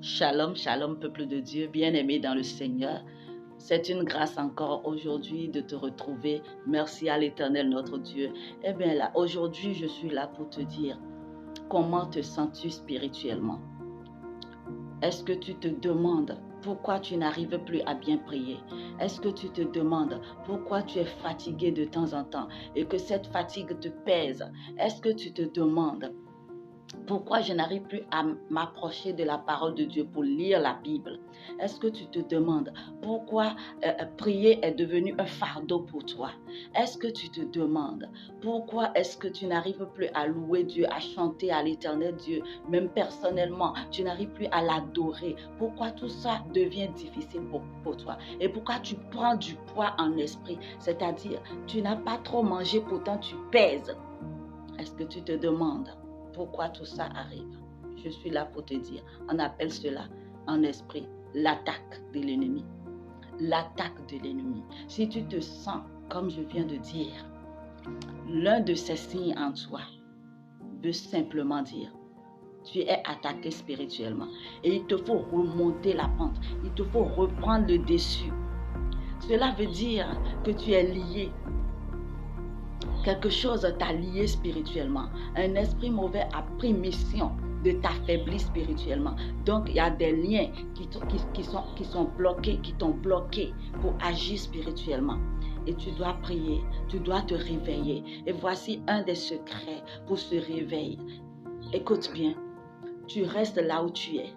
Shalom, shalom, peuple de Dieu, bien-aimé dans le Seigneur. C'est une grâce encore aujourd'hui de te retrouver. Merci à l'Éternel, notre Dieu. Eh bien là, aujourd'hui, je suis là pour te dire, comment te sens-tu spirituellement? Est-ce que tu te demandes pourquoi tu n'arrives plus à bien prier? Est-ce que tu te demandes pourquoi tu es fatigué de temps en temps et que cette fatigue te pèse? Est-ce que tu te demandes pourquoi je n'arrive plus à m'approcher de la parole de Dieu pour lire la Bible? Est-ce que tu te demandes pourquoi prier est devenu un fardeau pour toi? Est-ce que tu te demandes pourquoi est-ce que tu n'arrives plus à louer Dieu, à chanter à l'Éternel Dieu, même personnellement, tu n'arrives plus à l'adorer? Pourquoi tout ça devient difficile pour toi? Et pourquoi tu prends du poids en esprit? C'est-à-dire, tu n'as pas trop mangé, pourtant tu pèses. Est-ce que tu te demandes pourquoi tout ça arrive? Je suis là pour te dire, on appelle cela en esprit l'attaque de l'ennemi. L'attaque de l'ennemi. Si tu te sens, comme je viens de dire, l'un de ces signes en toi veut simplement dire, tu es attaqué spirituellement. Et il te faut remonter la pente. Il te faut reprendre le dessus. Cela veut dire que tu es lié. Quelque chose t'a lié spirituellement. Un esprit mauvais a pris mission de t'affaiblir spirituellement. Donc, il y a des liens qui sont bloqués, qui t'ont bloqué pour agir spirituellement. Et tu dois prier, tu dois te réveiller. Et voici un des secrets pour se réveiller. Écoute bien, tu restes là où tu es.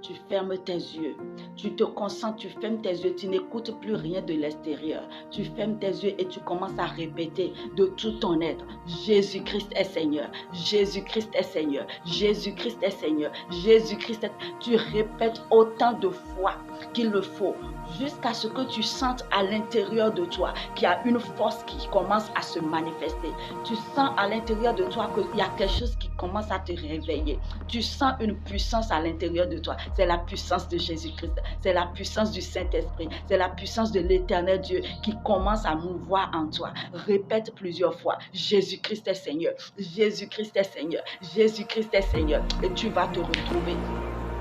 Tu fermes tes yeux, tu te concentres, tu fermes tes yeux, tu n'écoutes plus rien de l'extérieur. Tu fermes tes yeux et tu commences à répéter de tout ton être, Jésus-Christ est Seigneur, Jésus-Christ est Seigneur, Jésus-Christ est Seigneur, Jésus-Christ est... Tu répètes autant de fois qu'il le faut, jusqu'à ce que tu sentes à l'intérieur de toi qu'il y a une force qui commence à se manifester. Tu sens à l'intérieur de toi qu'il y a quelque chose qui commence à te réveiller. Tu sens une puissance à l'intérieur de toi. C'est la puissance de Jésus-Christ. C'est la puissance du Saint-Esprit. C'est la puissance de l'Éternel Dieu qui commence à mouvoir en toi. Répète plusieurs fois, Jésus-Christ est Seigneur. Jésus-Christ est Seigneur. Jésus-Christ est Seigneur. Et tu vas te retrouver.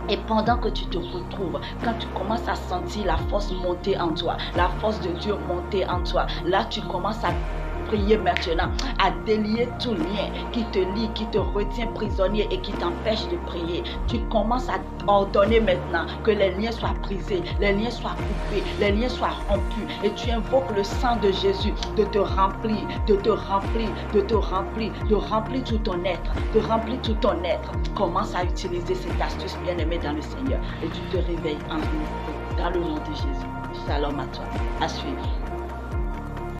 Et pendant que tu te retrouves, quand tu commences à sentir la force monter en toi, la force de Dieu monter en toi, là tu commences à prier maintenant, à délier tout lien qui te lie, qui te retient prisonnier et qui t'empêche de prier. Tu commences à ordonner maintenant que les liens soient brisés, les liens soient coupés, les liens soient rompus. Et tu invoques le sang de Jésus de te remplir, de te remplir, de te remplir, de remplir tout ton être, de remplir tout ton être. Commence à utiliser cette astuce bien-aimée dans le Seigneur et tu te réveilles en vie dans le nom de Jésus. Shalom à toi. À suivre.